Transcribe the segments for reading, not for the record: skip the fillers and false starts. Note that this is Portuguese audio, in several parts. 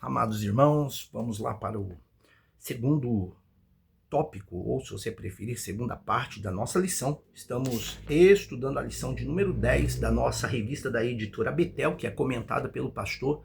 Amados irmãos, vamos lá para o segundo tópico, ou se você preferir, segunda parte da nossa lição. Estamos estudando a lição de número 10 da nossa revista da editora Betel, que é comentada pelo pastor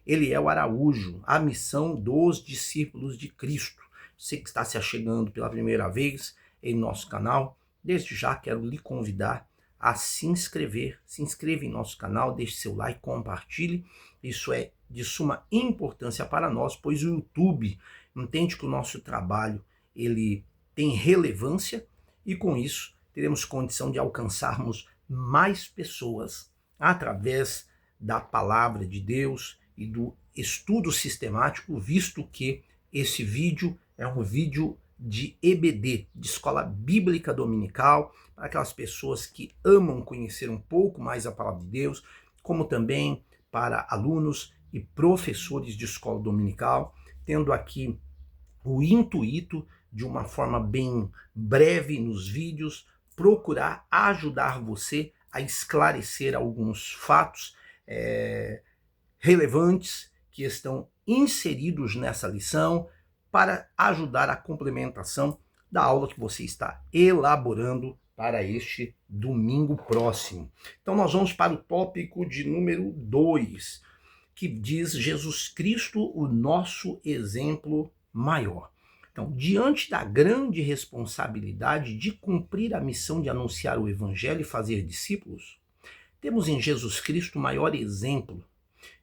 Eliel Araújo, A Missão dos Discípulos de Cristo. Você que está se achegando pela primeira vez em nosso canal, desde já quero lhe convidar a se inscrever. Se inscreva em nosso canal, deixe seu like, compartilhe. Isso é de suma importância para nós, pois o YouTube entende que o nosso trabalho ele tem relevância e com isso teremos condição de alcançarmos mais pessoas através da palavra de Deus e do estudo sistemático, visto que esse vídeo é um vídeo de EBD, de Escola Bíblica Dominical, para aquelas pessoas que amam conhecer um pouco mais a palavra de Deus, como também para alunos e professores de escola dominical, tendo aqui o intuito, de uma forma bem breve nos vídeos, procurar ajudar você a esclarecer alguns fatos relevantes que estão inseridos nessa lição para ajudar a complementação da aula que você está elaborando para este domingo próximo. Então nós vamos para o tópico de número 2, que diz Jesus Cristo, o nosso exemplo maior. Então, diante da grande responsabilidade de cumprir a missão de anunciar o evangelho e fazer discípulos, temos em Jesus Cristo o maior exemplo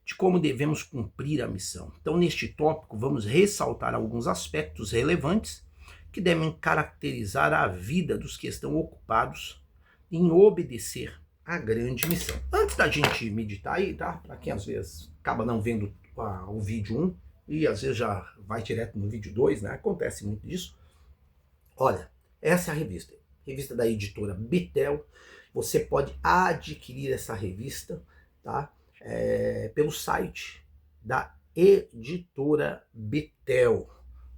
de como devemos cumprir a missão. Então, neste tópico, vamos ressaltar alguns aspectos relevantes que devem caracterizar a vida dos que estão ocupados em obedecer à grande missão. Antes da gente meditar aí, tá? Para quem às vezes acaba não vendo o vídeo 1 e às vezes já vai direto no vídeo 2, né? Acontece muito disso. Olha, essa é a revista da editora Betel. Você pode adquirir essa revista, tá? Pelo site da editora Betel,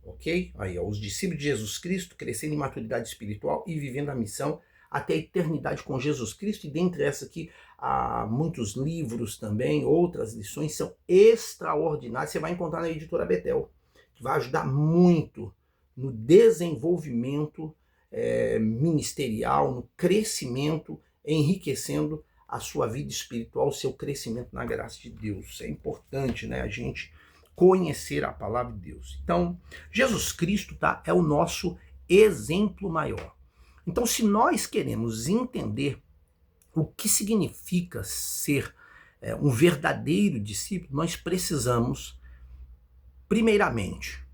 ok? Aí, ó, os discípulos de Jesus Cristo crescendo em maturidade espiritual e vivendo a missão até a eternidade com Jesus Cristo. E dentre essas aqui, há muitos livros também, outras lições são extraordinárias. Você vai encontrar na editora Betel, que vai ajudar muito no desenvolvimento ministerial, no crescimento, enriquecendo a sua vida espiritual, o seu crescimento na graça de Deus. É importante, né, a gente conhecer a palavra de Deus. Então, Jesus Cristo, tá, é o nosso exemplo maior. Então, se nós queremos entender o que significa ser um verdadeiro discípulo, nós precisamos, primeiramente,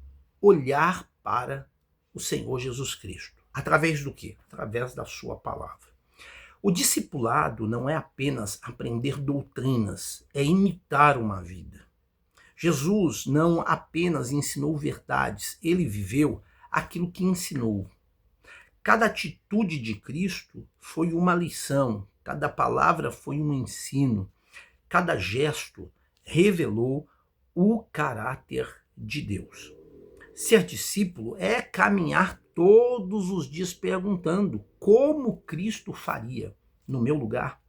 olhar para o Senhor Jesus Cristo. Através do quê? Através da sua palavra. O discipulado não é apenas aprender doutrinas, é imitar uma vida. Jesus não apenas ensinou verdades, ele viveu aquilo que ensinou. Cada atitude de Cristo foi uma lição, cada palavra foi um ensino, cada gesto revelou o caráter de Deus. Ser discípulo é caminhar todos os dias perguntando como Cristo faria no meu lugar.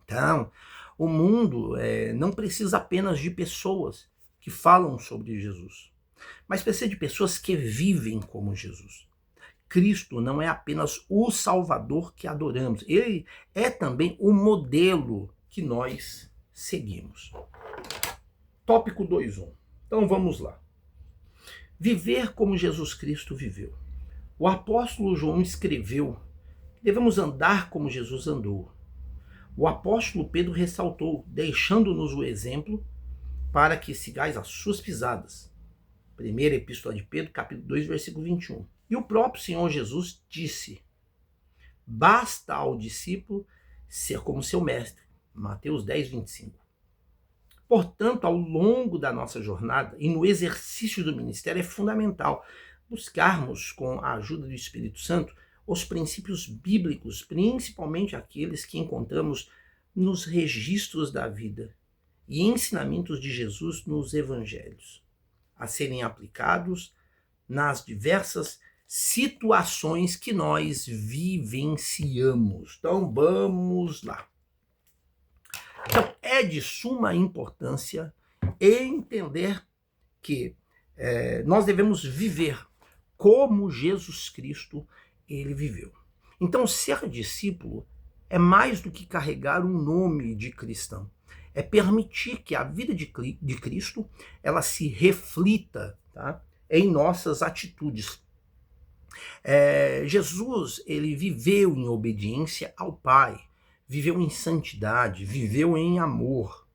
Então, o mundo não precisa apenas de pessoas que falam sobre Jesus, mas precisa de pessoas que vivem como Jesus. Cristo não é apenas o Salvador que adoramos, ele é também o modelo que nós seguimos. Tópico 2.1. Então vamos lá. Viver como Jesus Cristo viveu. O apóstolo João escreveu que devemos andar como Jesus andou. O apóstolo Pedro ressaltou, deixando-nos o exemplo para que sigais as suas pisadas. Primeira Epístola de Pedro, capítulo 2, versículo 21. E o próprio Senhor Jesus disse: basta ao discípulo ser como seu mestre. Mateus 10, 25. Portanto, ao longo da nossa jornada e no exercício do ministério é fundamental buscarmos, com a ajuda do Espírito Santo, os princípios bíblicos, principalmente aqueles que encontramos nos registros da vida e ensinamentos de Jesus nos evangelhos, a serem aplicados nas diversas situações que nós vivenciamos. Então, vamos lá. Então, é de suma importância entender que nós devemos viver como Jesus Cristo ele viveu. Então, ser discípulo é mais do que carregar um nome de cristão. É permitir que a vida de Cristo ela se reflita, tá, em nossas atitudes. Jesus ele viveu em obediência ao Pai, viveu em santidade, viveu em amor,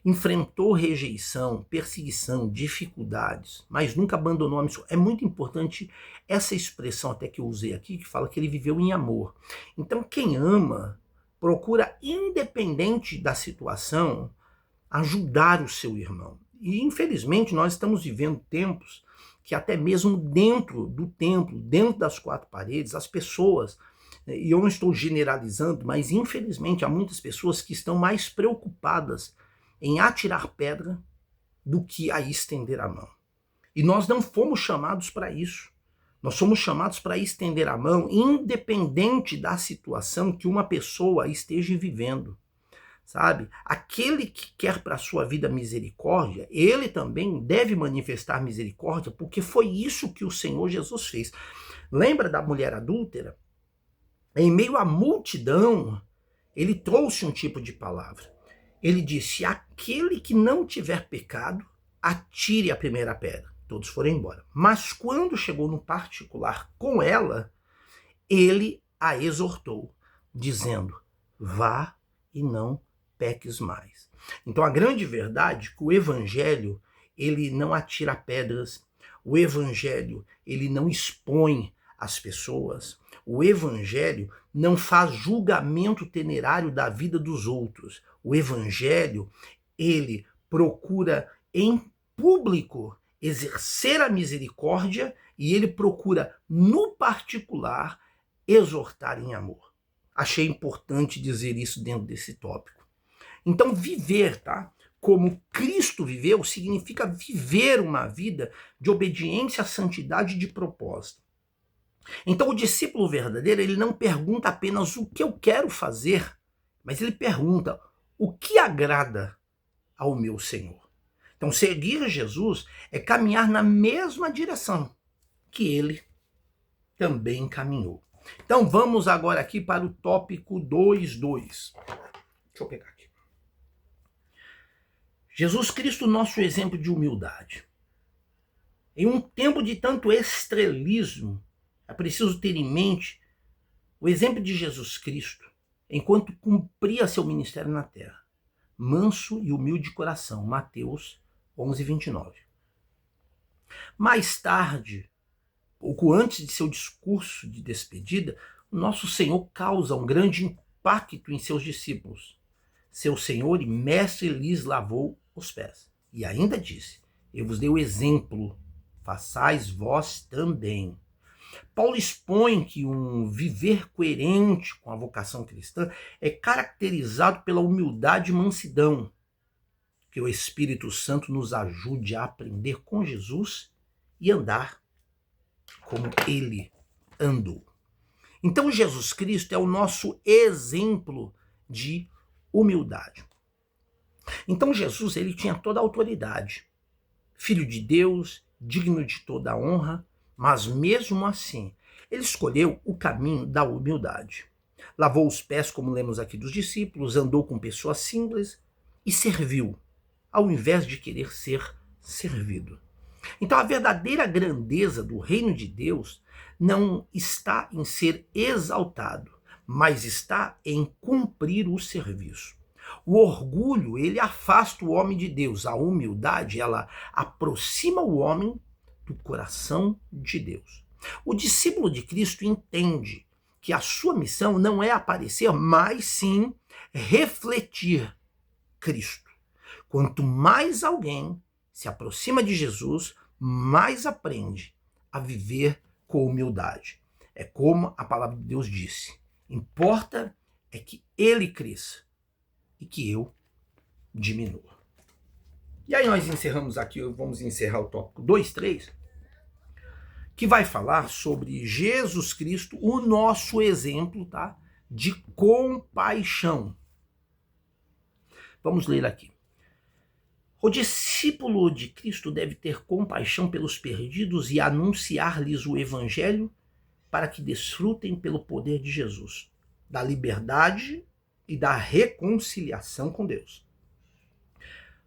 enfrentou rejeição, perseguição, dificuldades, mas nunca abandonou a missão. É muito importante essa expressão até que eu usei aqui, que fala que ele viveu em amor. Então quem ama procura, independente da situação, ajudar o seu irmão. E infelizmente nós estamos vivendo tempos que até mesmo dentro do templo, dentro das quatro paredes, as pessoas, e eu não estou generalizando, mas infelizmente há muitas pessoas que estão mais preocupadas em atirar pedra do que a estender a mão. E nós não fomos chamados para isso. Nós somos chamados para estender a mão, independente da situação que uma pessoa esteja vivendo. Sabe? Aquele que quer para a sua vida misericórdia, ele também deve manifestar misericórdia, porque foi isso que o Senhor Jesus fez. Lembra da mulher adúltera? Em meio à multidão, ele trouxe um tipo de palavra. Ele disse: aquele que não tiver pecado, atire a primeira pedra. Todos foram embora. Mas quando chegou no particular com ela, ele a exortou, dizendo: vá e não peques mais. Então a grande verdade é que o evangelho ele não atira pedras, o evangelho ele não expõe as pessoas, o evangelho não faz julgamento temerário da vida dos outros. O evangelho ele procura em público exercer a misericórdia e ele procura no particular exortar em amor. Achei importante dizer isso dentro desse tópico. Então, viver, tá? Como Cristo viveu, significa viver uma vida de obediência, santidade e de propósito. Então, o discípulo verdadeiro, ele não pergunta apenas o que eu quero fazer, mas ele pergunta o que agrada ao meu Senhor. Então, seguir Jesus é caminhar na mesma direção que ele também caminhou. Então, vamos agora aqui para o tópico 2.2. Deixa eu pegar aqui. Jesus Cristo, nosso exemplo de humildade. Em um tempo de tanto estrelismo, é preciso ter em mente o exemplo de Jesus Cristo, enquanto cumpria seu ministério na terra. Manso e humilde de coração, Mateus 11:29. Mais tarde, pouco antes de seu discurso de despedida, o nosso Senhor causa um grande impacto em seus discípulos. Seu Senhor e Mestre lhes lavou os pés. E ainda disse: eu vos dei o exemplo, façais vós também. Paulo expõe que um viver coerente com a vocação cristã é caracterizado pela humildade e mansidão. Que o Espírito Santo nos ajude a aprender com Jesus e andar como ele andou. Então Jesus Cristo é o nosso exemplo de humildade. Então Jesus ele tinha toda a autoridade, filho de Deus, digno de toda a honra, mas mesmo assim ele escolheu o caminho da humildade. Lavou os pés, como lemos aqui, dos discípulos, andou com pessoas simples e serviu, ao invés de querer ser servido. Então a verdadeira grandeza do reino de Deus não está em ser exaltado, mas está em cumprir o serviço. O orgulho, ele afasta o homem de Deus. A humildade, ela aproxima o homem do coração de Deus. O discípulo de Cristo entende que a sua missão não é aparecer, mas sim refletir Cristo. Quanto mais alguém se aproxima de Jesus, mais aprende a viver com humildade. É como a palavra de Deus disse: importa é que ele cresça e que eu diminua. E aí nós encerramos aqui, vamos encerrar o tópico 2.3, que vai falar sobre Jesus Cristo, o nosso exemplo, tá, de compaixão. Vamos ler aqui. O discípulo de Cristo deve ter compaixão pelos perdidos e anunciar-lhes o evangelho para que desfrutem pelo poder de Jesus, da liberdade e da reconciliação com Deus.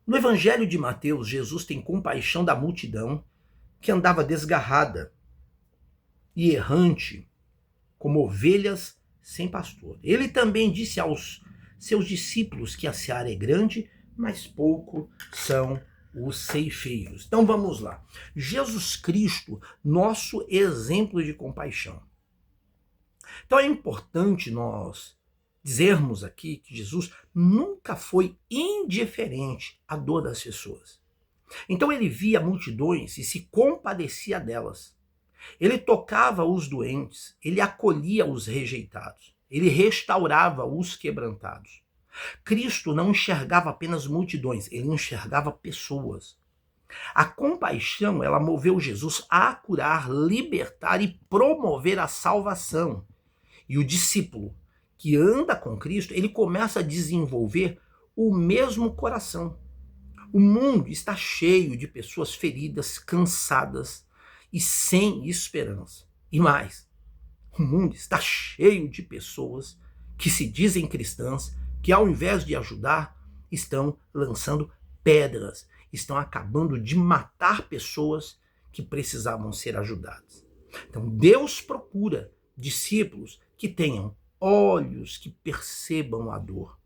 No evangelho de Mateus, Jesus tem compaixão da multidão que andava desgarrada e errante, como ovelhas sem pastor. Ele também disse aos seus discípulos que a seara é grande, mas pouco são os ceifeiros. Então vamos lá. Jesus Cristo, nosso exemplo de compaixão. Então é importante nós dizermos aqui que Jesus nunca foi indiferente à dor das pessoas. Então ele via multidões e se compadecia delas. Ele tocava os doentes, ele acolhia os rejeitados, ele restaurava os quebrantados. Cristo não enxergava apenas multidões, ele enxergava pessoas. A compaixão, ela moveu Jesus a curar, libertar e promover a salvação. E o discípulo que anda com Cristo, ele começa a desenvolver o mesmo coração. O mundo está cheio de pessoas feridas, cansadas e sem esperança. E mais, o mundo está cheio de pessoas que se dizem cristãs, que ao invés de ajudar, estão lançando pedras, estão acabando de matar pessoas que precisavam ser ajudadas. Então Deus procura discípulos que tenham olhos que percebam a dor,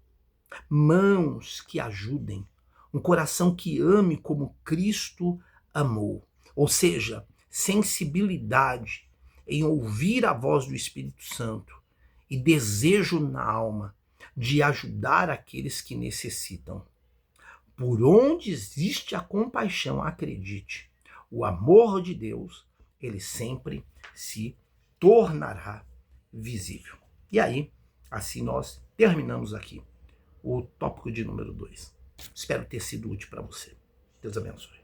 mãos que ajudem, um coração que ame como Cristo amou. Ou seja, sensibilidade em ouvir a voz do Espírito Santo e desejo na alma de ajudar aqueles que necessitam. Por onde existe a compaixão, acredite, o amor de Deus, ele sempre se tornará visível. E aí, assim nós terminamos aqui o tópico de número 2. Espero ter sido útil para você. Deus abençoe.